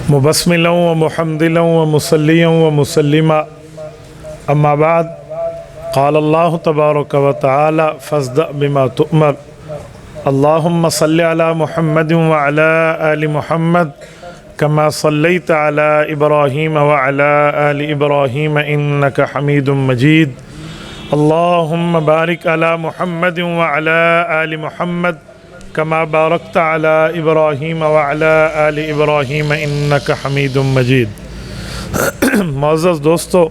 مبسملا و محمدلا و مصلیا و مسلما اما بعد قال اللہ تبارک و تعالی فاصدع بما تؤمر اللہم صل علی محمد وعلی آل محمد كما صليت على إبراهيم وعلى آل إبراهيم إنك حميد مجيد اللهم بارك على محمد وعلى آل محمد كما باركت على إبراهيم وعلى آل إبراهيم إنك حميد مجيد معزز دوستو،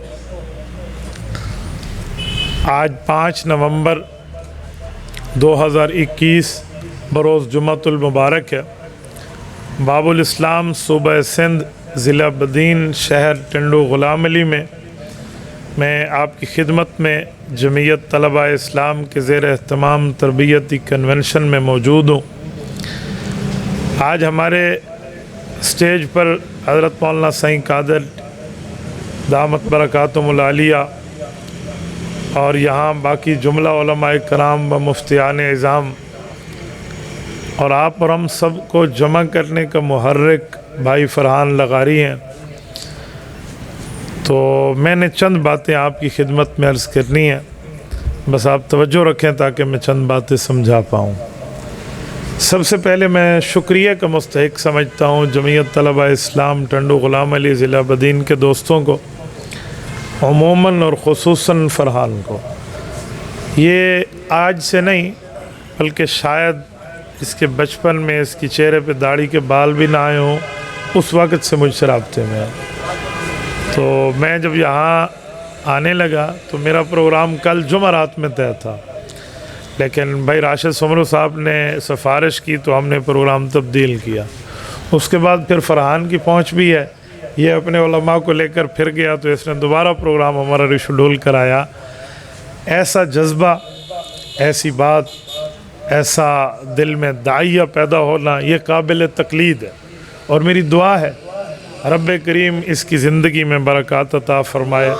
آج 5 نومبر 2021 بروز جمعۃ المبارک ہے۔ باب الاسلام صوبہ سندھ ضلع بدین شہر ٹنڈو غلام علی میں آپ کی خدمت میں جمعیت طلباء اسلام کے زیر اہتمام تربیتی کنونشن میں موجود ہوں۔ آج ہمارے اسٹیج پر حضرت مولانا سعید قادر دامت برکاتہم العالیہ اور یہاں باقی جملہ علماء کرام و مفتیان اعظام اور آپ اور ہم سب کو جمع کرنے کا محرک بھائی فرحان لغاری ہیں، تو میں نے چند باتیں آپ کی خدمت میں عرض کرنی ہیں، بس آپ توجہ رکھیں تاکہ میں چند باتیں سمجھا پاؤں۔ سب سے پہلے میں شکریہ کا مستحق سمجھتا ہوں جمعیت طلباء اسلام ٹنڈو غلام علی ضلع بدین کے دوستوں کو، عموماً اور خصوصاً فرحان کو۔ یہ آج سے نہیں بلکہ شاید اس کے بچپن میں اس کی چہرے پہ داڑھی کے بال بھی نہ آئے ہوں، اس وقت سے مجھ سے رابطے میں ہے۔ تو میں جب یہاں آنے لگا تو میرا پروگرام کل جمعرات میں طے تھا، لیکن بھائی راشد سمرو صاحب نے سفارش کی تو ہم نے پروگرام تبدیل کیا۔ اس کے بعد پھر فرحان کی پہنچ بھی ہے، یہ اپنے علماء کو لے کر پھر گیا تو اس نے دوبارہ پروگرام ہمارا ریشیڈول کرایا۔ ایسا جذبہ، ایسی بات، ایسا دل میں داعیہ پیدا ہونا یہ قابل تقلید ہے، اور میری دعا ہے رب کریم اس کی زندگی میں برکات عطا فرمائے،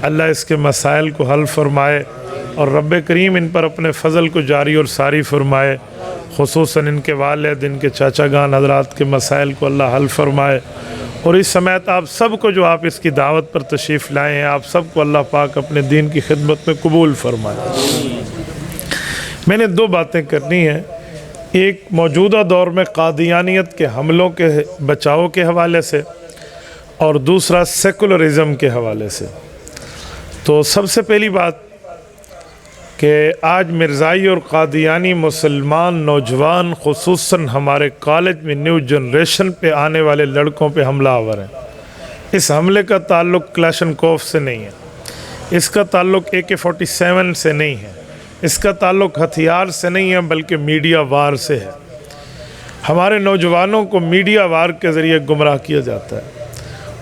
اللہ اس کے مسائل کو حل فرمائے، اور رب کریم ان پر اپنے فضل کو جاری اور ساری فرمائے، خصوصاً ان کے والد، ان کے چاچا گان حضرات کے مسائل کو اللہ حل فرمائے، اور اس سمیت آپ سب کو جو آپ اس کی دعوت پر تشریف لائے ہیں، آپ سب کو اللہ پاک اپنے دین کی خدمت میں قبول فرمائے۔ میں نے 2 باتیں کرنی ہیں، ایک موجودہ دور میں قادیانیت کے حملوں کے بچاؤ کے حوالے سے، اور دوسرا سیکولرزم کے حوالے سے۔ تو سب سے پہلی بات کہ آج مرزائی اور قادیانی مسلمان نوجوان خصوصاً ہمارے کالج میں نیو جنریشن پہ آنے والے لڑکوں پہ حملہ آور ہیں۔ اس حملے کا تعلق کلاشنکوف سے نہیں ہے، اس کا تعلق AK-47 سے نہیں ہے، اس کا تعلق ہتھیار سے نہیں ہے، بلکہ میڈیا وار سے ہے۔ ہمارے نوجوانوں کو میڈیا وار کے ذریعے گمراہ کیا جاتا ہے۔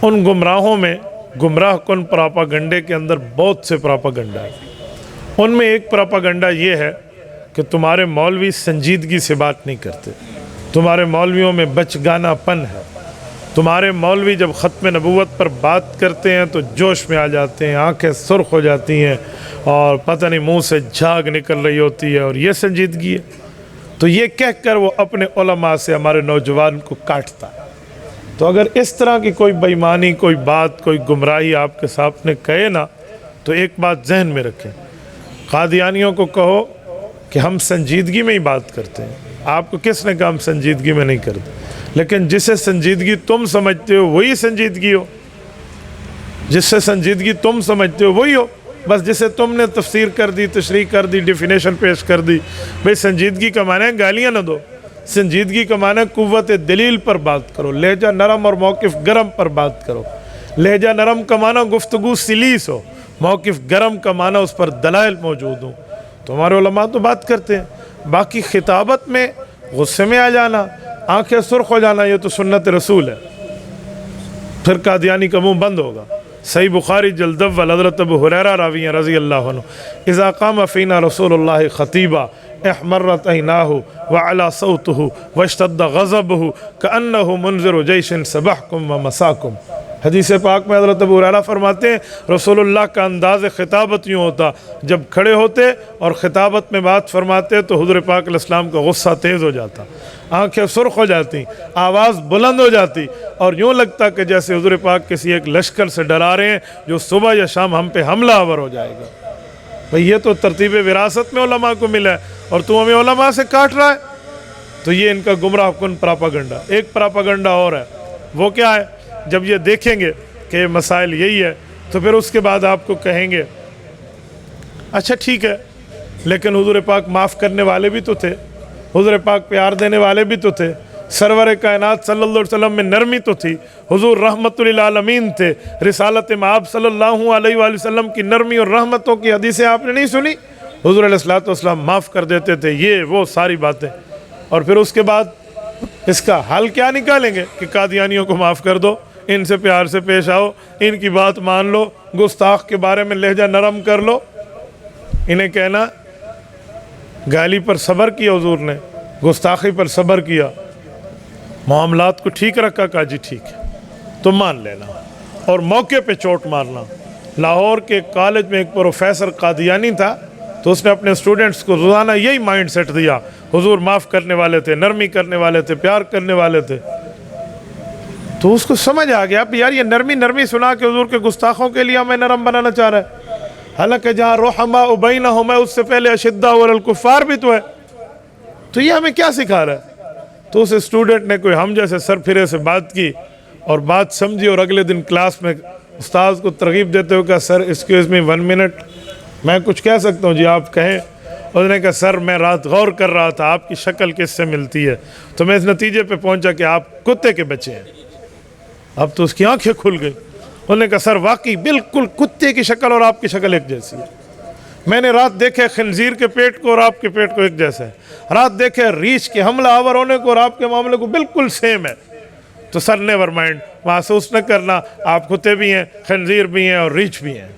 ان گمراہوں میں گمراہ کن پراپاگنڈے کے اندر بہت سے پراپاگنڈا ہے۔ ان میں ایک پراپاگنڈا یہ ہے کہ تمہارے مولوی سنجیدگی سے بات نہیں کرتے، تمہارے مولویوں میں بچگانہ پن ہے، تمہارے مولوی جب ختم نبوت پر بات کرتے ہیں تو جوش میں آ جاتے ہیں، آنکھیں سرخ ہو جاتی ہیں اور پتہ نہیں منہ سے جھاگ نکل رہی ہوتی ہے، اور یہ سنجیدگی ہے۔ تو یہ کہہ کر وہ اپنے علماء سے ہمارے نوجوان کو کاٹتا ہے۔ تو اگر اس طرح کی کوئی بے ایمانی، کوئی بات، کوئی گمراہی آپ کے سامنے کہے نا، تو ایک بات ذہن میں رکھیں، قادیانیوں کو کہو کہ ہم سنجیدگی میں ہی بات کرتے ہیں۔ آپ کو کس نے کہا ہم سنجیدگی میں نہیں کرتے؟ لیکن جسے سنجیدگی تم سمجھتے ہو وہی سنجیدگی ہو، جس سے سنجیدگی تم سمجھتے ہو وہی ہو، بس جسے تم نے تفسیر کر دی، تشریح کر دی، ڈیفینیشن پیش کر دی۔ بھئی سنجیدگی کا معنی ہے گالیاں نہ دو، سنجیدگی کا معنی ہے قوت دلیل پر بات کرو، لہجہ نرم اور موقف گرم پر بات کرو۔ لہجہ نرم کا معنی گفتگو سلیس ہو، موقف گرم کا معنی اس پر دلائل موجود ہوں۔ تو ہمارے علماء تو بات کرتے ہیں، باقی خطابت میں غصے میں آ جانا، آنکھیں سرخ ہو جانا، یہ تو سنت رسول ہے، پھر قادیانی کا منہ بند ہوگا۔ صحیح بخاری جلد اول حضرت ابو ہریرہ راوی ہیں رضی اللہ عنہ، اذا قام فینا رسول اللہ خطیبا احمرت عیناہ وعلا صوتہ واشتد غضبہ کأنہ منذر جیش صبحکم ومساکم۔ حدیث پاک میں حضرت ابو ہریرہ فرماتے ہیں رسول اللہ کا انداز خطابت یوں ہوتا، جب کھڑے ہوتے اور خطابت میں بات فرماتے تو حضور پاک علیہ السلام کا غصہ تیز ہو جاتا، آنکھیں سرخ ہو جاتی، آواز بلند ہو جاتی، اور یوں لگتا کہ جیسے حضور پاک کسی ایک لشکر سے ڈرا رہے ہیں جو صبح یا شام ہم پہ حملہ آور ہو جائے گا۔ بھئی یہ تو ترتیب وراثت میں علماء کو ملا ہے، اور تو ہمیں علماء سے کاٹ رہا ہے۔ تو یہ ان کا گمراہ کن پراپاگنڈا۔ ایک پراپاگنڈا اور ہے، وہ کیا ہے؟ جب یہ دیکھیں گے کہ مسائل یہی ہے تو پھر اس کے بعد آپ کو کہیں گے اچھا ٹھیک ہے، لیکن حضور پاک معاف کرنے والے بھی تو تھے، حضور پاک پیار دینے والے بھی تو تھے، سرور کائنات صلی اللہ علیہ وسلم میں نرمی تو تھی، حضور رحمت للعالمین تھے، رسالت مآب صلی اللہ علیہ وآلہ وسلم کی نرمی اور رحمتوں کی حدیثیں آپ نے نہیں سنی؟ حضور علیہ السلام معاف کر دیتے تھے، یہ وہ ساری باتیں۔ اور پھر اس کے بعد اس کا حل کیا نکالیں گے کہ قادیانیوں کو معاف کر دو، ان سے پیار سے پیش آؤ، ان کی بات مان لو، گستاخ کے بارے میں لہجہ نرم کر لو۔ انہیں کہنا گالی پر صبر کیا حضور نے، گستاخی پر صبر کیا، معاملات کو ٹھیک رکھا، کہا جی ٹھیک ہے تو مان لینا، اور موقع پہ چوٹ مارنا۔ لاہور کے کالج میں ایک پروفیسر قادیانی تھا، تو اس نے اپنے اسٹوڈنٹس کو روزانہ یہی مائنڈ سیٹ دیا، حضور معاف کرنے والے تھے، نرمی کرنے والے تھے، پیار کرنے والے تھے۔ تو اس کو سمجھ آ گیا یار یہ نرمی سنا کے حضور کے گستاخوں کے لیے ہمیں نرم بنانا چاہ رہا ہے، حالانکہ جہاں رحماء بینہم ہے اس سے پہلے اشداء علی الکفار بھی تو ہے۔ تو یہ ہمیں کیا سکھا رہا ہے؟ تو اس اسٹوڈنٹ نے کوئی ہم جیسے سر پھرے سے بات کی اور بات سمجھی، اور اگلے دن کلاس میں استاذ کو ترغیب دیتے ہوئے کہا سر ایکسکیوز می 1 منٹ، میں کچھ کہہ سکتا ہوں؟ جی آپ کہیں۔ اس نے کہا سر میں رات غور کر رہا تھا آپ کی شکل کس سے ملتی ہے، تو میں اس نتیجے پہ پہنچا کہ آپ کتے کے بچے ہیں۔ اب تو اس کی آنکھیں کھل گئی۔ انہوں نے کہا سر واقعی بالکل کتے کی شکل اور آپ کی شکل ایک جیسی ہے، میں نے رات دیکھے خنزیر کے پیٹ کو اور آپ کے پیٹ کو ایک جیسا ہے، رات دیکھے ریچھ کے حملہ آور ہونے کو اور آپ کے معاملے کو بالکل سیم ہے۔ تو سر نیور مائنڈ، محسوس نہ کرنا، آپ کتے بھی ہیں، خنزیر بھی ہیں اور ریچھ بھی ہیں۔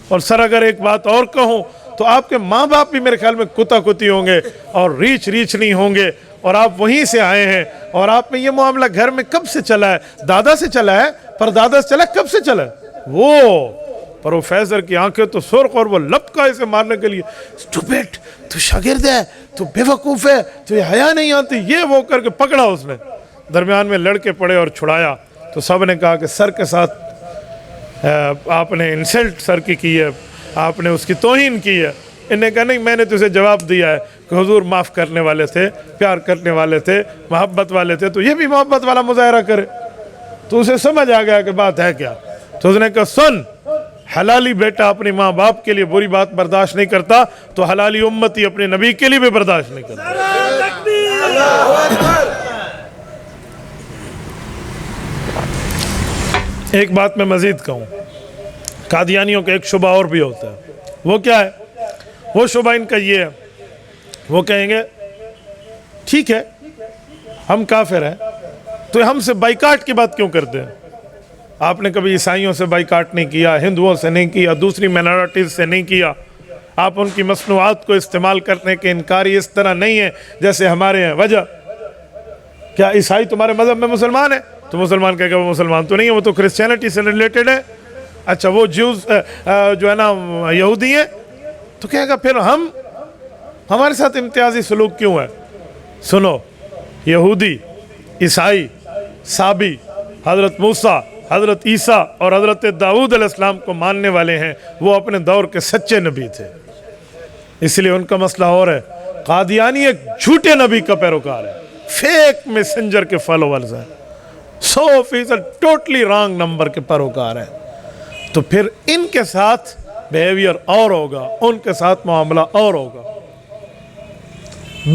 اور سر اگر ایک بات اور کہوں تو آپ کے ماں باپ بھی میرے خیال میں کتا کتی ہوں گے اور ریچھ نہیں ہوں گے، اور آپ وہیں سے آئے ہیں، اور آپ میں یہ معاملہ گھر میں کب سے چلا ہے؟ دادا سے چلا ہے، پر دادا سے چلا ہے کب سے چلا ہے؟ وہ پروفیسر کی آنکھیں تو سرخ اور وہ لپکا اسے مارنے کے لیے، اسٹوپڈ، تو شاگرد ہے، تو بے وقوف ہے، تو یہ حیا نہیں آتی، یہ وہ کر کے پکڑا اس نے۔ درمیان میں لڑکے پڑے اور چھڑایا، تو سب نے کہا کہ سر کے ساتھ آپ نے انسلٹ سر کی ہے، آپ نے اس کی توہین کی ہے۔ انہیں کہا نہیں، میں نے تجھے جواب دیا ہے کہ حضور معاف کرنے والے تھے، پیار کرنے والے تھے، محبت والے تھے، تو یہ بھی محبت والا مظاہرہ کرے۔ تو اسے سمجھ آ گیا کہ بات ہے کیا۔ تو اس نے کہا سن، حلالی بیٹا اپنی ماں باپ کے لیے بری بات برداشت نہیں کرتا تو حلالی امتی اپنے نبی کے لیے بھی برداشت نہیں کرتا۔ ایک بات میں مزید کہوں، قادیانیوں کا ایک شبہ اور بھی ہوتا ہے، وہ کیا ہے؟ وہ شبہ ان کا یہ ہے، وہ کہیں گے ٹھیک ہے ہم کافر ہیں تو ہم سے بائیکاٹ کی بات کیوں کرتے ہیں؟ آپ نے کبھی عیسائیوں سے بائیکاٹ نہیں کیا، ہندوؤں سے نہیں کیا، دوسری مائنورٹیز سے نہیں کیا، آپ ان کی مصنوعات کو استعمال کرنے کے انکاری اس طرح نہیں ہیں جیسے ہمارے ہیں۔ وجہ کیا عیسائی تمہارے مذہب میں مسلمان ہے؟ تو مسلمان کہے گا وہ مسلمان تو نہیں ہے، وہ تو کرسچینٹی سے ریلیٹڈ ہے۔ اچھا وہ جیوز جو ہے نا یہودی ہیں، تو کہے گا پھر ہمارے ساتھ امتیازی سلوک کیوں ہے؟ سنو، یہودی، عیسائی، صابی، حضرت موسیٰ، حضرت عیسیٰ اور حضرت داؤد علیہ السلام کو ماننے والے ہیں، وہ اپنے دور کے سچے نبی تھے، اس لیے ان کا مسئلہ اور ہے۔ قادیانی ایک جھوٹے نبی کا پیروکار ہے، فیک میسنجر کے فالوورز ہیں، 100% ٹوٹلی رانگ نمبر کے پیروکار ہیں۔ تو پھر ان کے ساتھ بیہیویئر اور ہوگا، ان کے ساتھ معاملہ اور ہوگا۔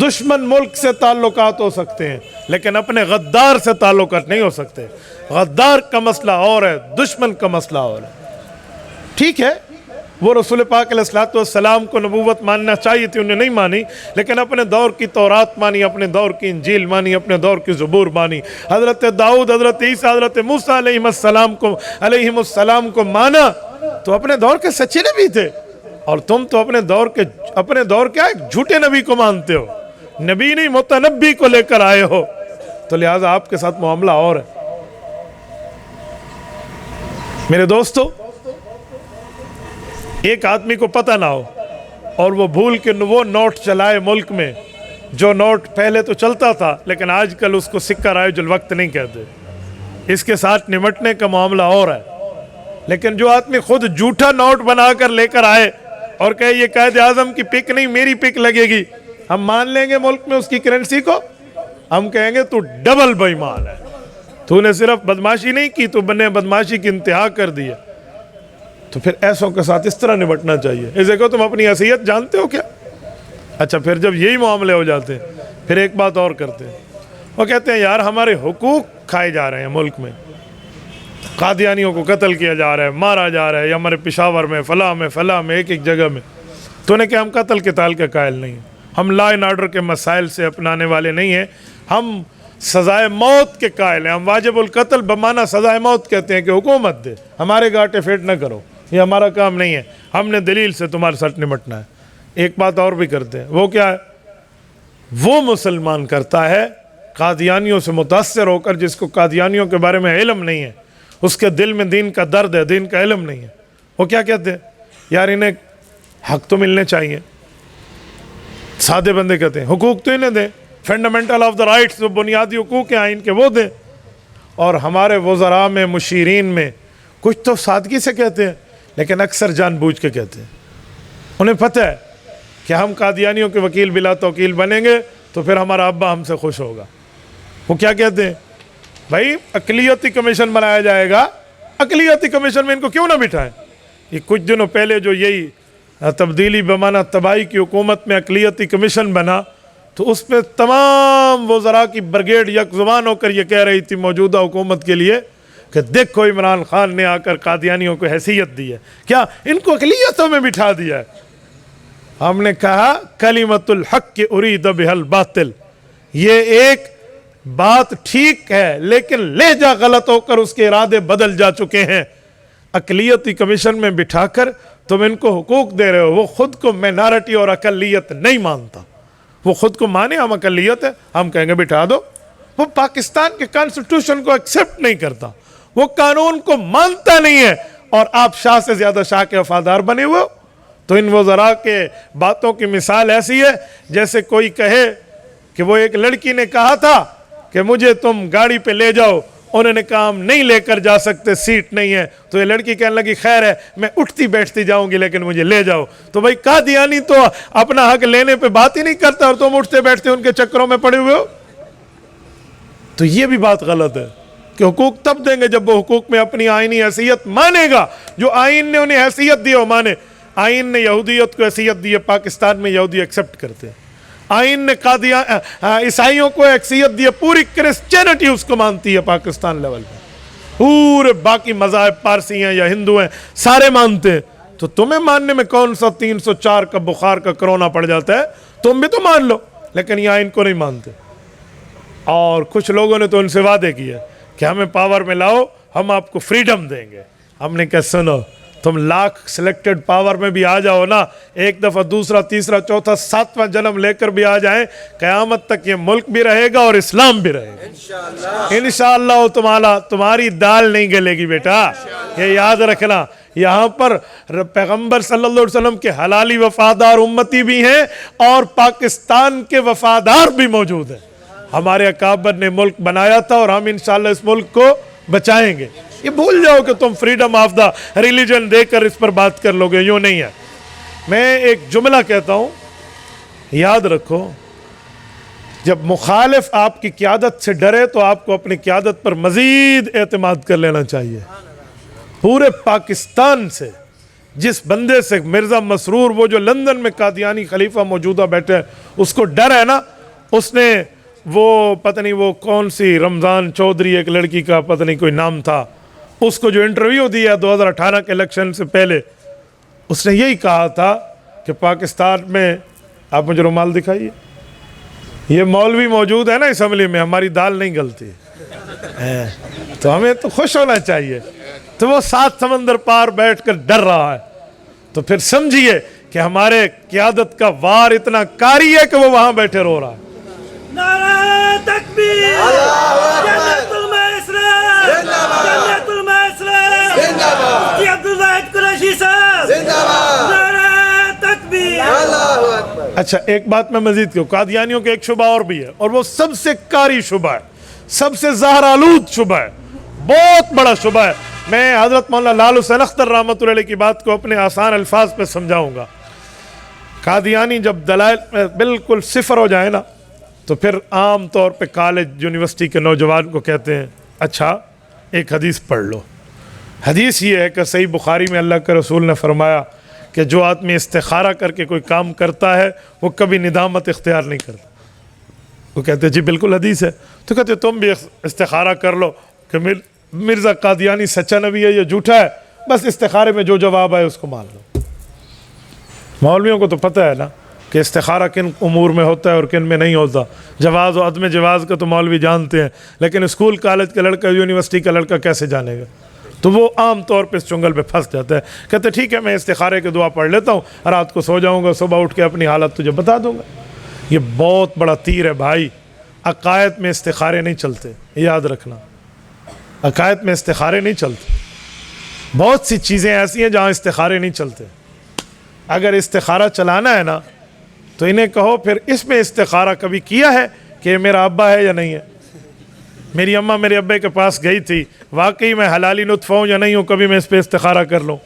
دشمن ملک سے تعلقات ہو سکتے ہیں لیکن اپنے غدار سے تعلقات نہیں ہو سکتے۔ غدار کا مسئلہ اور ہے، دشمن کا مسئلہ اور ہے۔ ٹھیک ہے وہ رسول پاک علیہ السلام کو نبوت ماننا چاہیے تھی، انہیں نہیں مانی، لیکن اپنے دور کی تورات مانی، اپنے دور کی انجیل مانی، اپنے دور کی زبور مانی۔ حضرت داؤد، حضرت عیسیٰ، حضرت موسیٰ علیہ السلام کو مانا تو اپنے دور کے سچے نبی تھے، اور تم تو اپنے دور کے ایک جھوٹے نبی کو مانتے ہو، نبی نہیں متنبی کو لے کر آئے ہو، تو لہٰذا آپ کے ساتھ معاملہ اور ہے۔ میرے دوستو، ایک آدمی کو پتہ نہ ہو اور وہ بھول کے وہ نوٹ چلائے ملک میں جو نوٹ پہلے تو چلتا تھا لیکن آج کل اس کو سکہ رائج الوقت نہیں کہتے، اس کے ساتھ نمٹنے کا معاملہ اور ہے۔ لیکن جو آدمی خود جھوٹا نوٹ بنا کر لے کر آئے اور کہے یہ قائد اعظم کی پک نہیں میری پک لگے گی، ہم مان لیں گے ملک میں اس کی کرنسی کو؟ ہم کہیں گے تو ڈبل بے ایمان ہے، تو نے صرف بدماشی نہیں کی، تو نے بدماشی کی انتہا کر دی ہے۔ تو پھر ایسوں کے ساتھ اس طرح نمٹنا چاہیے۔ اسے کہو تم اپنی حیثیت جانتے ہو کیا؟ اچھا، پھر جب یہی معاملے ہو جاتے ہیں پھر ایک بات اور کرتے ہیں، وہ کہتے ہیں یار ہمارے حقوق کھائے جا رہے ہیں ملک میں، قادیانیوں کو قتل کیا جا رہا ہے، مارا جا رہا ہے، یا ہمارے پشاور میں فلاں میں ایک جگہ میں۔ تو نے کہ ہم قتل قتال کے قائل نہیں ہیں، ہم لا اینڈ آرڈر کے مسائل سے اپنانے والے نہیں ہیں، ہم سزائے موت کے قائل ہیں، ہم واجب القتل بمعنی سزائے موت کہتے ہیں کہ حکومت دے، ہمارے گاٹے فیٹ نہ کرو، یہ ہمارا کام نہیں ہے، ہم نے دلیل سے تمہارے ساتھ نمٹنا ہے۔ ایک بات اور بھی کرتے ہیں، وہ کیا ہے؟ وہ مسلمان کرتا ہے قادیانیوں سے متاثر ہو کر جس کو قادیانیوں کے بارے میں علم نہیں ہے، اس کے دل میں دین کا درد ہے، دین کا علم نہیں ہے، وہ کیا کہتے ہیں؟ یار انہیں حق تو ملنے چاہیے۔ سادے بندے کہتے ہیں حقوق تو انہیں دیں، فنڈامنٹل آف دا رائٹس، جو بنیادی حقوق ہیں آئین کے وہ دیں۔ اور ہمارے وزراء میں مشیرین میں کچھ تو سادگی سے کہتے ہیں لیکن اکثر جان بوجھ کے کہتے ہیں، انہیں پتہ ہے کہ ہم قادیانیوں کے وکیل بلا توکیل بنیں گے تو پھر ہمارا ابا ہم سے خوش ہوگا۔ وہ کیا کہتے ہیں؟ بھائی اقلیتی کمیشن بنایا جائے گا، اقلیتی کمیشن میں ان کو کیوں نہ بٹھائیں؟ یہ کچھ دنوں پہلے جو یہی تبدیلی بمعنی تباہی کی حکومت میں اقلیتی کمیشن بنا تو اس میں تمام وزراء کی برگیڈ یک زبان ہو کر یہ کہہ رہی تھی موجودہ حکومت کے لیے کہ دیکھو عمران خان نے آ کر قادیانیوں کو حیثیت دی ہے، کیا ان کو اقلیتوں میں بٹھا دیا ہے؟ ہم نے کہا کلمۃ الحق کی ارید بہا الباطل، یہ ایک بات ٹھیک ہے لیکن لہجہ غلط ہو کر اس کے ارادے بدل جا چکے ہیں۔ اقلیتی کمیشن میں بٹھا کر تم ان کو حقوق دے رہے ہو، وہ خود کو مینارٹی اور اقلیت نہیں مانتا، وہ خود کو مانے ہم اقلیت ہے، ہم کہیں گے بٹھا دو۔ وہ پاکستان کے کانسٹیٹیوشن کو ایکسیپٹ نہیں کرتا، وہ قانون کو مانتا نہیں ہے، اور آپ شاہ سے زیادہ شاہ کے وفادار بنے ہوئے ہو۔ تو ان وزراء کے باتوں کی مثال ایسی ہے جیسے کوئی کہے کہ وہ ایک لڑکی نے کہا تھا کہ مجھے تم گاڑی پہ لے جاؤ، انہوں نے کہا ہم نہیں لے کر جا سکتے، سیٹ نہیں ہے، تو یہ لڑکی کہنے لگی خیر ہے میں اٹھتی بیٹھتی جاؤں گی لیکن مجھے لے جاؤ۔ تو بھائی قادیانی تو اپنا حق لینے پہ بات ہی نہیں کرتا اور تم اٹھتے بیٹھتے ان کے چکروں میں پڑے ہوئے ہو۔ تو یہ بھی بات غلط ہے کہ حقوق تب دیں گے جب وہ حقوق میں اپنی آئینی حیثیت مانے گا، جو آئین نے انہیں حیثیت دی ہو مانے۔ آئین نے یہودیت کو حیثیت دی ہے، پاکستان میں یہودی ایکسپٹ کرتے ہیں۔ آئین نے عیسائیوں کو حیثیت دی ہے، پوری کرسچینٹی اس کو مانتی ہے پاکستان لیول پہ، پورے باقی مذاہب پارسی ہیں یا ہندو ہیں سارے مانتے ہیں۔ تو تمہیں ماننے میں کون سا 304 کا بخار کا کرونا پڑ جاتا ہے؟ تم بھی تو مان لو، لیکن یہ آئین کو نہیں مانتے۔ اور کچھ لوگوں نے تو ان سے وعدے کیے کہ ہمیں پاور میں لاؤ ہم آپ کو فریڈم دیں گے۔ ہم نے کہا سنو، تم لاکھ سلیکٹڈ پاور میں بھی آ جاؤ نا، ایک دفعہ دوسرا تیسرا چوتھا ساتواں جنم لے کر بھی آ جائیں، قیامت تک یہ ملک بھی رہے گا اور اسلام بھی رہے گا انشاءاللہ۔ تمہاری دال نہیں گلے گی بیٹا، یہ یاد رکھنا۔ یہاں پر پیغمبر صلی اللہ علیہ وسلم کے حلالی وفادار امتی بھی ہیں اور پاکستان کے وفادار بھی موجود ہیں۔ ہمارے اکابر نے ملک بنایا تھا اور ہم انشاءاللہ اس ملک کو بچائیں گے۔ یہ بھول جاؤ کہ تم فریڈم آف دا ریلیجن دے کر اس پر بات کر لو گے، یوں نہیں ہے۔ میں ایک جملہ کہتا ہوں، یاد رکھو، جب مخالف آپ کی قیادت سے ڈرے تو آپ کو اپنی قیادت پر مزید اعتماد کر لینا چاہیے۔ پورے پاکستان سے جس بندے سے مرزا مسرور، وہ جو لندن میں قادیانی خلیفہ موجودہ بیٹھے ہیں، اس کو ڈر ہے نا، اس نے وہ پتہ نہیں وہ کون سی رمضان چودھری ایک لڑکی کا پتہ نہیں کوئی نام تھا، اس کو جو انٹرویو دیا 2018 کے الیکشن سے پہلے، اس نے یہی کہا تھا کہ پاکستان میں، آپ مجھے رومال دکھائیے، یہ مولوی موجود ہے نا اسمبلی میں، ہماری دال نہیں گلتی، تو ہمیں تو خوش ہونا چاہیے۔ تو وہ 7 سمندر پار بیٹھ کر ڈر رہا ہے، تو پھر سمجھیے کہ ہمارے قیادت کا وار اتنا کاری ہے کہ وہ وہاں بیٹھے رو رہا ہے۔ نعرہ تکبیر، جنت الماء اسلام، جنت الماء اسلام، اچھا ایک بات میں مزید کہوں، قادیانیوں کا ایک شبہ اور بھی ہے، اور وہ سب سے کاری شبہ ہے، سب سے زہر آلود شبہ ہے، بہت بڑا شبہ ہے۔ میں حضرت مولانا لال حسین اختر رحمۃ اللہ علیہ کی بات کو اپنے آسان الفاظ پہ سمجھاؤں گا۔ قادیانی جب دلائل میں بالکل صفر ہو جائے نا، تو پھر عام طور پہ کالج یونیورسٹی کے نوجوان کو کہتے ہیں اچھا ایک حدیث پڑھ لو۔ حدیث یہ ہے کہ صحیح بخاری میں اللہ کے رسول نے فرمایا کہ جو آدمی استخارہ کر کے کوئی کام کرتا ہے وہ کبھی ندامت اختیار نہیں کرتا۔ وہ کہتے جی بالکل حدیث ہے، تو کہتے تم بھی استخارہ کر لو کہ مرزا قادیانی سچا نبی ہے یا جھوٹا ہے، بس استخارے میں جو جواب آئے اس کو مان لو۔ مولویوں کو تو پتہ ہے نا کہ استخارہ کن امور میں ہوتا ہے اور کن میں نہیں ہوتا، جواز و عدم جواز کا تو مولوی جانتے ہیں، لیکن اسکول کالج کا لڑکا یونیورسٹی کا لڑکا کیسے جانے گا؟ تو وہ عام طور پہ اس چنگل پہ پھنس جاتا ہے، کہتے ٹھیک ہے میں استخارے کی دعا پڑھ لیتا ہوں، رات کو سو جاؤں گا، صبح اٹھ کے اپنی حالت تجھے بتا دوں گا۔ یہ بہت بڑا تیر ہے بھائی، عقائد میں استخارے نہیں چلتے، یاد رکھنا، عقائد میں استخارے نہیں چلتے۔ بہت سی چیزیں ایسی ہیں جہاں استخارے نہیں چلتے۔ اگر استخارہ چلانا ہے نا تو انہیں کہو پھر اس میں استخارہ کبھی کیا ہے کہ میرا ابا ہے یا نہیں ہے، میری اماں میرے ابے کے پاس گئی تھی، واقعی میں حلالی نطفہ ہوں یا نہیں ہوں، کبھی میں اس پہ استخارہ کر لوں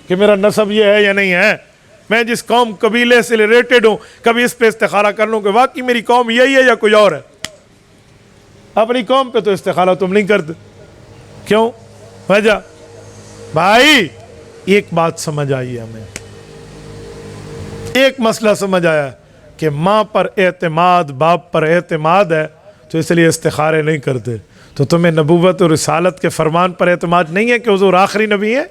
کہ میرا نسب یہ ہے یا نہیں ہے، میں جس قوم قبیلے سے ریلیٹڈ ہوں کبھی اس پہ استخارہ کر لوں کہ واقعی میری قوم یہی ہے یا کوئی اور ہے۔ اپنی قوم پہ تو استخارہ تم نہیں کرتے، کیوں؟ وجہ بھائی ایک بات سمجھ آئی ہے ہمیں، ایک مسئلہ سمجھ آیا کہ ماں پر اعتماد باپ پر اعتماد ہے تو اس لیے استخارے نہیں کرتے۔ تو تمہیں نبوت اور رسالت کے فرمان پر اعتماد نہیں ہے کہ حضور آخری نبی ہے؟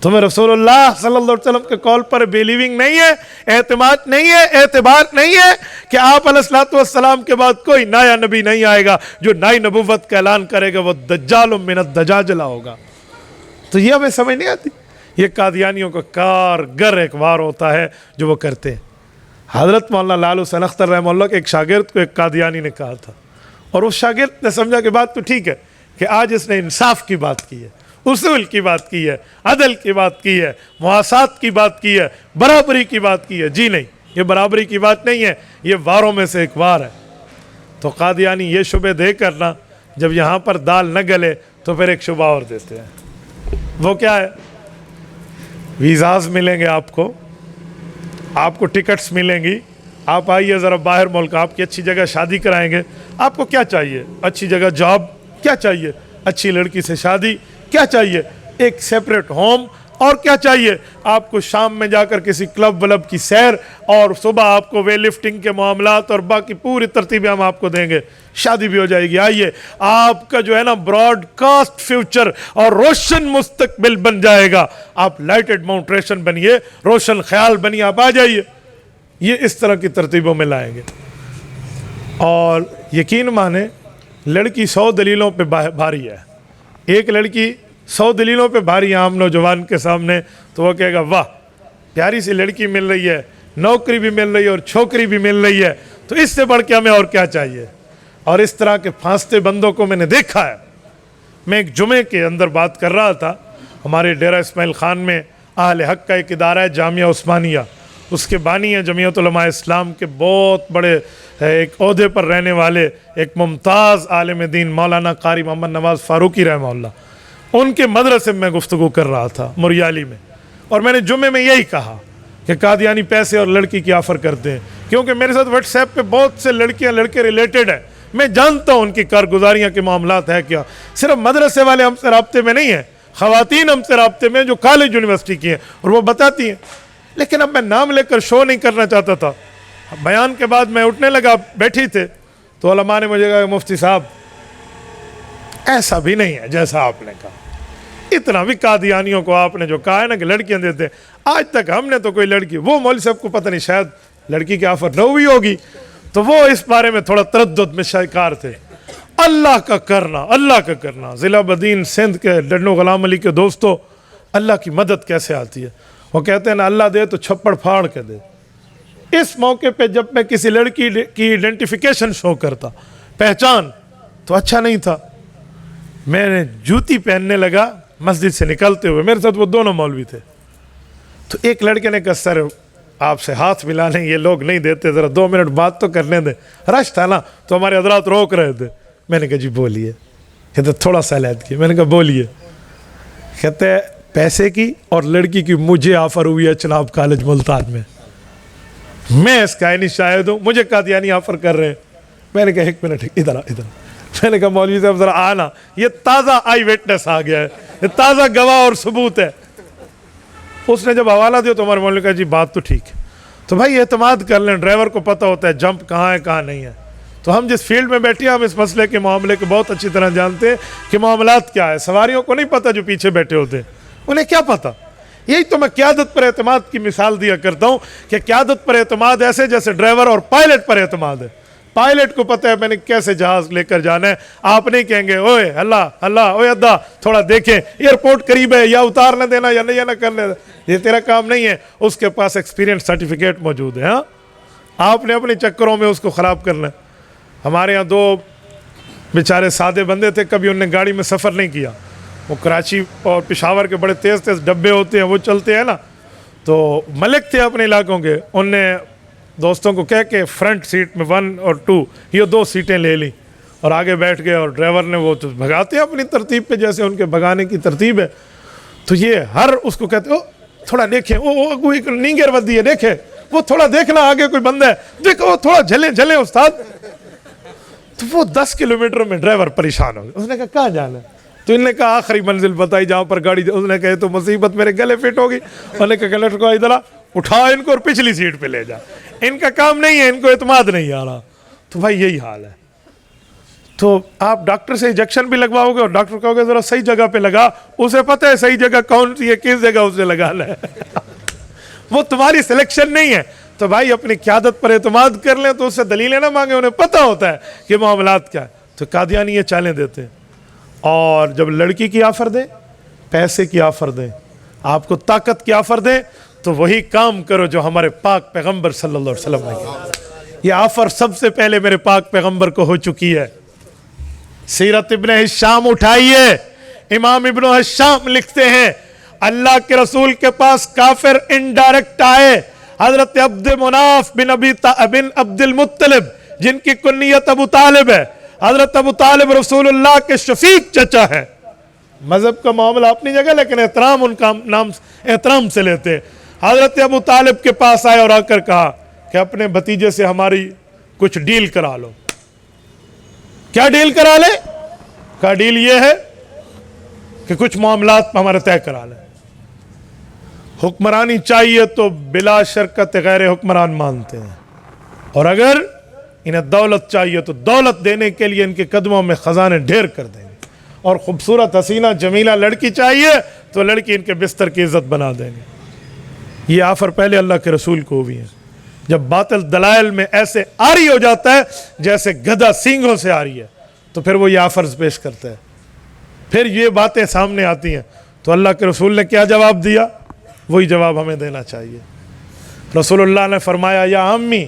تمہیں رسول اللہ صلی اللہ علیہ وسلم کے قول پر بیلیونگ نہیں ہے، اعتماد نہیں ہے، اعتبار نہیں ہے کہ آپ علیہ الصلوۃ والسلام کے بعد کوئی نیا نبی نہیں آئے گا جو نئی نبوت کا اعلان کرے گا، وہ دجال من الدجاجلہ ہوگا؟ تو یہ ہمیں سمجھ نہیں آتی۔ یہ قادیانیوں کا کارگر ایک وار ہوتا ہے جو وہ کرتے ہیں۔ حضرت مولانا لال حسین اختر رحمہ اللہ کے ایک شاگرد کو ایک قادیانی نے کہا تھا، اور اس شاگرد نے سمجھا کہ بات تو ٹھیک ہے کہ آج اس نے انصاف کی بات کی ہے، اصول کی بات کی ہے، عدل کی بات کی ہے، مواسات کی بات کی ہے، برابری کی بات کی ہے۔ جی نہیں، یہ برابری کی بات نہیں ہے، یہ واروں میں سے ایک وار ہے۔ تو قادیانی یہ شبہ دے کرنا جب یہاں پر دال نہ گلے تو پھر ایک شبہ اور دیتے ہیں۔ وہ کیا ہے؟ ویزاز ملیں گے آپ کو ٹکٹس ملیں گی، آپ آئیے ذرا باہر ملک، آپ کی اچھی جگہ شادی کرائیں گے۔ آپ کو کیا چاہیے؟ اچھی جگہ جاب، کیا چاہیے؟ اچھی لڑکی سے شادی، کیا چاہیے؟ ایک سیپریٹ ہوم، اور کیا چاہیے؟ آپ کو شام میں جا کر کسی کلب ولب کی سیر، اور صبح آپ کو ویٹ لفٹنگ کے معاملات اور باقی پوری ترتیبیں ہم آپ کو دیں گے، شادی بھی ہو جائے گی۔ آئیے، آپ کا جو ہے نا براڈ کاسٹ فیوچر اور روشن مستقبل بن جائے گا۔ آپ لائٹڈ ماؤنٹریشن بنیے، روشن خیال بنیے، آپ آ جائیے۔ یہ اس طرح کی ترتیبوں میں لائیں گے۔ اور یقین مانے لڑکی 100 دلیلوں پہ بھاری ہے، ایک لڑکی 100 دلیلوں پہ بھاری عام نوجوان کے سامنے، تو وہ کہے گا واہ پیاری سی لڑکی مل رہی ہے، نوکری بھی مل رہی ہے اور چھوکری بھی مل رہی ہے، تو اس سے بڑھ کے ہمیں اور کیا چاہیے؟ اور اس طرح کے پھانستے بندوں کو میں نے دیکھا ہے۔ میں ایک جمعے کے اندر بات کر رہا تھا، ہمارے ڈیرہ اسماعیل خان میں اہل حق کا ایک ادارہ ہے جامعہ عثمانیہ، اس کے بانی ہیں جمعیت علماء اسلام کے بہت بڑے ایک عہدے پر رہنے والے ایک ممتاز عالم دین مولانا قاری محمد نواز فاروقی رحمہ اللہ۔ ان کے مدرسے میں گفتگو کر رہا تھا مریالی میں، اور میں نے جمعے میں یہی کہا کہ قادیانی پیسے اور لڑکی کی آفر کرتے ہیں، کیونکہ میرے ساتھ واٹس ایپ پہ بہت سے لڑکیاں لڑکے ریلیٹڈ ہیں، میں جانتا ہوں ان کی کارگزاریاں کے معاملات ہے کیا۔ صرف مدرسے والے ہم سے رابطے میں نہیں ہیں، خواتین ہم سے رابطے میں جو کالج یونیورسٹی کی ہیں، اور وہ بتاتی ہیں۔ لیکن اب میں نام لے کر شو نہیں کرنا چاہتا تھا۔ بیان کے بعد میں اٹھنے لگا، بیٹھی تھے تو علماء نے مجھے کہا مفتی صاحب ایسا بھی نہیں ہے جیسا آپ نے کہا، اتنا بھی قادیانیوں کو آپ نے جو کہا ہے نا کہ لڑکیاں دیتے ہیں، آج تک ہم نے تو کوئی لڑکی، وہ مولوی صاحب کو پتہ نہیں شاید لڑکی کی آفر نہ ہوئی ہوگی، تو وہ اس بارے میں تھوڑا تردد میں شکار تھے۔ اللہ کا کرنا ضلع بدین سندھ کے ڈنو غلام علی کے دوستوں، اللہ کی مدد کیسے آتی ہے؟ وہ کہتے ہیں نا اللہ دے تو چھپڑ پھاڑ کے دے۔ اس موقع پہ جب میں کسی لڑکی کی ایڈنٹیفیکیشن شو کرتا، پہچان، تو اچھا نہیں تھا، میں نے جوتی پہننے لگا مسجد سے نکلتے ہوئے، میرے ساتھ وہ دونوں مولوی تھے، تو ایک لڑکے نے کہا سر آپ سے ہاتھ ملانے یہ لوگ نہیں دیتے, ذرا 2 منٹ بات تو کرنے دیں. رش تھا نا تو ہمارے حضرات روک رہے تھے. میں نے کہا جی بولیے. کہتے تھوڑا سا علیحدہ کیا. میں نے کہا بولیے. کہتے پیسے کی اور لڑکی کی مجھے آفر ہوئی ہے چناب کالج ملتان میں اس کا شاہد ہوں. مجھے قادیانی آفر کر رہے ہیں. میں نے کہا 1 منٹ ادھر ادھر. میں نے کہا مولوی صاحب ذرا آنا, یہ تازہ آئی وٹنس آ گیا ہے, یہ تازہ گواہ اور ثبوت ہے. اس نے جب حوالہ دیا تو ہمارے مولوی نے کہا جی بات تو ٹھیک ہے. تو بھائی اعتماد کر لیں, ڈرائیور کو پتہ ہوتا ہے جمپ کہاں ہے کہاں نہیں ہے. تو ہم جس فیلڈ میں بیٹھے ہیں ہم اس مسئلے کے معاملے کو بہت اچھی طرح جانتے ہیں کہ معاملات کیا ہے. سواریوں کو نہیں پتہ جو پیچھے بیٹھے ہوتے ہیں, انہیں کیا پتہ. یہی تو میں قیادت پر اعتماد کی مثال دیا کرتا ہوں کہ قیادت پر اعتماد ایسے جیسے ڈرائیور اور پائلٹ پر اعتماد ہے. پائلٹ کو پتہ ہے میں نے کیسے جہاز لے کر جانا ہے. آپ نہیں کہیں گے اوے اللہ اللہ اوے ادا تھوڑا دیکھیں ایئرپورٹ قریب ہے, یا اتارنے دینا یا نہیں نہ کرنے دینا. یہ تیرا کام نہیں ہے. اس کے پاس ایکسپیرینس سرٹیفکیٹ موجود ہے. ہاں آپ نے اپنے چکروں میں اس کو خراب کرنا ہے. ہمارے ہاں 2 بیچارے سادے بندے تھے, کبھی انہوں نے گاڑی میں سفر نہیں کیا. وہ کراچی اور پشاور کے بڑے تیز تیز ڈبے ہوتے ہیں, وہ چلتے ہیں نا. تو ملک تھے اپنے علاقوں کے, ان نے دوستوں کو کہہ کے فرنٹ سیٹ میں 1 اور 2 یہ 2 سیٹیں لے لی اور آگے بیٹھ گئے. اور ڈرائیور نے وہ تو بھگاتے ہیں اپنی ترتیب پہ جیسے ان کے بھگانے کی ترتیب ہے. تو یہ ہر اس کو کہتے ہو تھوڑا دیکھیں, وہ نیگر ودی ہے دیکھیں, وہ تھوڑا دیکھنا آگے کوئی بندہ ہے دیکھو, وہ تھوڑا جھلیں استاد. تو وہ 10 کلومیٹر میں ڈرائیور پریشان ہو گیا. اس نے کہا کہاں جانا ہے؟ تو انہوں نے کہا آخری منزل بتائی جہاں پر گاڑی. اس نے کہا تو مصیبت میرے گلے فٹ ہوگی. انہوں نے کہا کنڈکٹر کو ادھر اٹھا ان کو اور پچھلی سیٹ پہ لے جا. ان کا کام نہیں ہے, ان کو اعتماد نہیں آ رہا. تو بھائی یہی حال ہے. تو آپ ڈاکٹر سے انجیکشن بھی لگواؤ گے اور ڈاکٹر کہو گے ذرا صحیح جگہ پہ لگا, اسے پتہ ہے صحیح جگہ کون سی ہے, کس جگہ اسے لگانا ہے. وہ تمہاری سلیکشن نہیں ہے. تو بھائی اپنی قیادت پر اعتماد کر لیں تو اس سے دلیلیں نہ مانگیں, انہیں پتہ ہوتا ہے کہ معاملات کیا ہے. تو قادیانی یہ چالیں دیتے ہیں. اور جب لڑکی کی آفر دیں, پیسے کی آفر دیں, آپ کو طاقت کی آفر دیں, تو وہی کام کرو جو ہمارے پاک پیغمبر صلی اللہ علیہ وسلم نے کیا. یہ آفر سب سے پہلے میرے پاک پیغمبر کو ہو چکی ہے. سیرت ابن ہشام اٹھائیے, امام ابن ہشام لکھتے ہیں اللہ کے رسول کے پاس کافر انڈائریکٹ آئے. حضرت عبد مناف بن عبد المطلب جن کی کنیت ابو طالب ہے. حضرت ابو طالب رسول اللہ کے شفیق چچا ہے. مذہب کا معاملہ اپنی جگہ, لیکن احترام ان کا نام احترام سے لیتے. حضرت ابو طالب کے پاس آئے اور آ کر کہا کہ اپنے بھتیجے سے ہماری کچھ ڈیل کرا لو. کیا ڈیل کرا لے؟ کہا ڈیل یہ ہے کہ کچھ معاملات ہمارے طے کرا لیں. حکمرانی چاہیے تو بلا شرکت غیر حکمران مانتے ہیں, اور اگر انہیں دولت چاہیے تو دولت دینے کے لیے ان کے قدموں میں خزانے ڈھیر کر دیں گے, اور خوبصورت حسینہ جمیلہ لڑکی چاہیے تو لڑکی ان کے بستر کی عزت بنا دیں گے. یہ آفر پہلے اللہ کے رسول کو ہوئی ہے. جب باطل دلائل میں ایسے آری ہو جاتا ہے جیسے گدھا سینگوں سے آ رہی ہے, تو پھر وہ یہ آفرز پیش کرتا ہے. پھر یہ باتیں سامنے آتی ہیں. تو اللہ کے رسول نے کیا جواب دیا, وہی جواب ہمیں دینا چاہیے. رسول اللہ نے فرمایا یا امی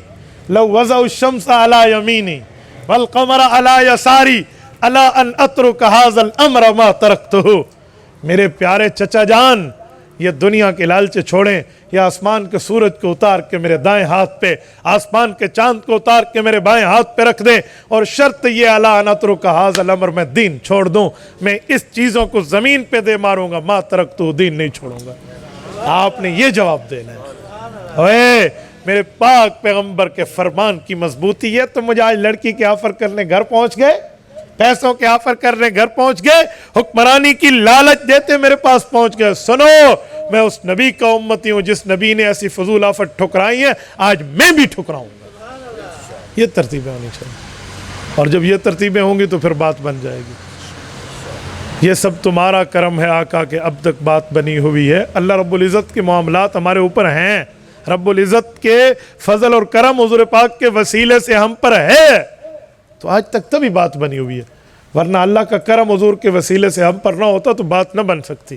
لو وضع الشمس علی یمینی والقمر علی یساری الا ان اترک ھذا الامر ما ترکتہ. میرے پیارے چچا جان, یہ دنیا کے لالچ چھوڑیں, یا آسمان کے سورج کو اتار کے میرے دائیں ہاتھ پہ, آسمان کے چاند کو اتار کے میرے بائیں ہاتھ پہ رکھ دیں, اور شرط یہ الا ان اترک ھذا الامر, میں دین چھوڑ دوں, میں اس چیزوں کو زمین پہ دے ماروں گا, ما ترکتہ, دین نہیں چھوڑوں گا. آپ نے یہ جواب دینا ہے. اوے میرے پاک پیغمبر کے فرمان کی مضبوطی ہے. تو مجھے آج لڑکی کے آفر کرنے گھر پہنچ گئے, پیسوں کے آفر کرنے گھر پہنچ گئے, حکمرانی کی لالچ دیتے میرے پاس پہنچ گئے. سنو, میں اس نبی کا امتی ہوں جس نبی نے ایسی فضول آفر ٹھکرائی ہیں, آج میں بھی ٹھکراؤں گا. یہ ترتیبیں ہونی چاہیے, اور جب یہ ترتیبیں ہوں گی تو پھر بات بن جائے گی. یہ سب تمہارا کرم ہے آقا کہ اب تک بات بنی ہوئی ہے. اللہ رب العزت کے معاملات ہمارے اوپر ہیں. رب العزت کے فضل اور کرم حضور پاک کے وسیلے سے ہم پر ہے, تو آج تک تبھی بات بنی ہوئی ہے. ورنہ اللہ کا کرم حضور کے وسیلے سے ہم پر نہ ہوتا تو بات نہ بن سکتی.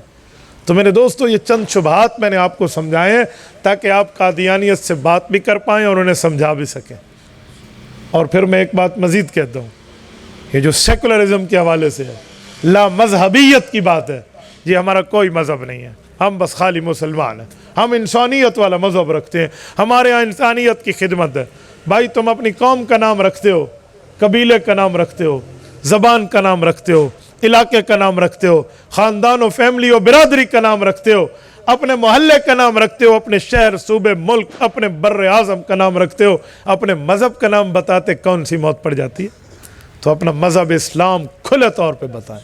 تو میرے دوستو, یہ چند شبہات میں نے آپ کو سمجھائے ہیں تاکہ آپ قادیانیت سے بات بھی کر پائیں اور انہیں سمجھا بھی سکیں. اور پھر میں ایک بات مزید کہتا ہوں, یہ جو سیکولرزم کے حوالے سے ہے, لا مذہبیت کی بات ہے, یہ ہمارا کوئی مذہب نہیں ہے, ہم بس خالی مسلمان ہیں. ہم انسانیت والا مذہب رکھتے ہیں، ہمارے ہاں انسانیت کی خدمت ہے۔ بھائی تم اپنی قوم کا نام رکھتے ہو، قبیلے کا نام رکھتے ہو، زبان کا نام رکھتے ہو، علاقے کا نام رکھتے ہو، خاندان و فیملی و برادری کا نام رکھتے ہو، اپنے محلے کا نام رکھتے ہو، اپنے شہر، صوبے، ملک، اپنے بر اعظم کا نام رکھتے ہو، اپنے مذہب کا نام بتاتے کون سی موت پڑ جاتی ہے؟ تو اپنا مذہب اسلام کھلے طور پہ بتائیں۔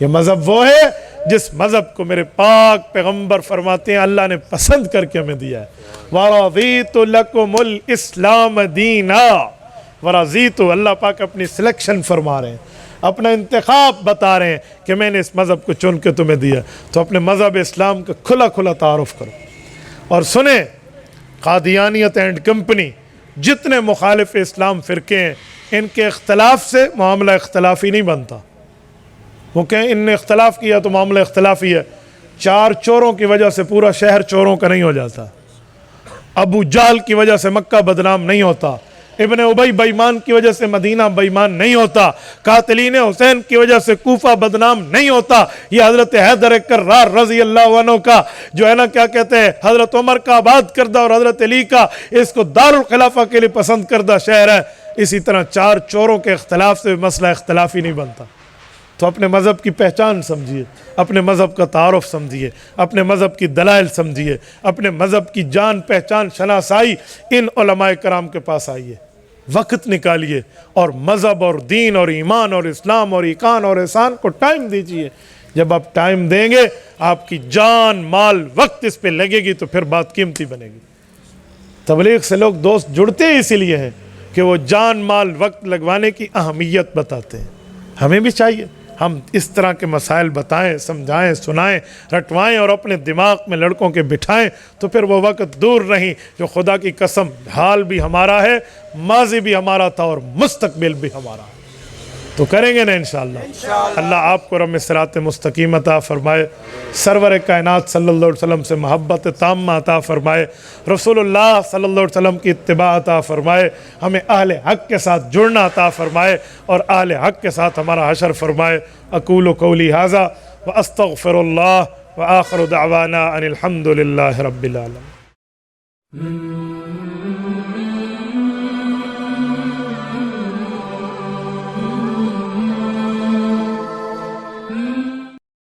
یہ مذہب وہ ہے جس مذہب کو میرے پاک پیغمبر فرماتے ہیں اللہ نے پسند کر کے ہمیں دیا ہے۔ وَرَضِيتُ لَكُمُ الْإِسْلَامَ دِينًا، ورضیت، اللہ پاک اپنی سلیکشن فرما رہے ہیں، اپنا انتخاب بتا رہے ہیں کہ میں نے اس مذہب کو چن کے تمہیں دیا، تو اپنے مذہب اسلام کا کھلا کھلا تعارف کرو۔ اور سنیں، قادیانیت اینڈ کمپنی، جتنے مخالف اسلام فرقے ہیں، ان کے اختلاف سے معاملہ اختلافی نہیں بنتا۔ وہ کہیں ان نے اختلاف کیا تو معاملہ اختلافی ہے۔ 4 چوروں کی وجہ سے پورا شہر چوروں کا نہیں ہو جاتا، ابو جہل کی وجہ سے مکہ بدنام نہیں ہوتا، ابن ابی بے ایمان کی وجہ سے مدینہ بے ایمان نہیں ہوتا، قاتلین حسین کی وجہ سے کوفہ بدنام نہیں ہوتا۔ یہ حضرت حیدر کرار رضی اللہ عنہ کا جو ہے نا کیا کہتے ہیں، حضرت عمر کا آباد کردہ اور حضرت علی کا اس کو دارالخلافہ کے لیے پسند کردہ شہر ہے۔ اسی طرح 4 چوروں کے اختلاف سے مسئلہ اختلافی نہیں بنتا۔ تو اپنے مذہب کی پہچان سمجھیے، اپنے مذہب کا تعارف سمجھیے، اپنے مذہب کی دلائل سمجھیے، اپنے مذہب کی جان پہچان شناسائی ان علماء کرام کے پاس آئیے، وقت نکالیے اور مذہب اور دین اور ایمان اور اسلام اور ایقان اور احسان کو ٹائم دیجیے۔ جب آپ ٹائم دیں گے آپ کی جان مال وقت اس پہ لگے گی تو پھر بات قیمتی بنے گی۔ تبلیغ سے لوگ دوست جڑتے ہی اسی لیے ہیں کہ وہ جان مال وقت لگوانے کی اہمیت بتاتے ہیں۔ ہمیں بھی چاہیے ہم اس طرح کے مسائل بتائیں، سمجھائیں، سنائیں، رٹوائیں اور اپنے دماغ میں لڑکوں کے بٹھائیں، تو پھر وہ وقت دور نہیں جو خدا کی قسم حال بھی ہمارا ہے، ماضی بھی ہمارا تھا اور مستقبل بھی ہمارا ہے۔ تو کریں گے نا انشاءاللہ۔ اللہ آپ کو رم صراط مستقیم عطا فرمائے، سرور کائنات صلی اللہ علیہ وسلم سے محبت تامہ عطا فرمائے، رسول اللہ صلی اللہ علیہ وسلم کی اتباع عطا فرمائے، ہمیں اہل حق کے ساتھ جڑنا عطا فرمائے اور اہل حق کے ساتھ ہمارا حشر فرمائے۔ اقول قولی ھذا واستغفر اللہ وآخر دعوانا ان الحمد للہ رب العالمین۔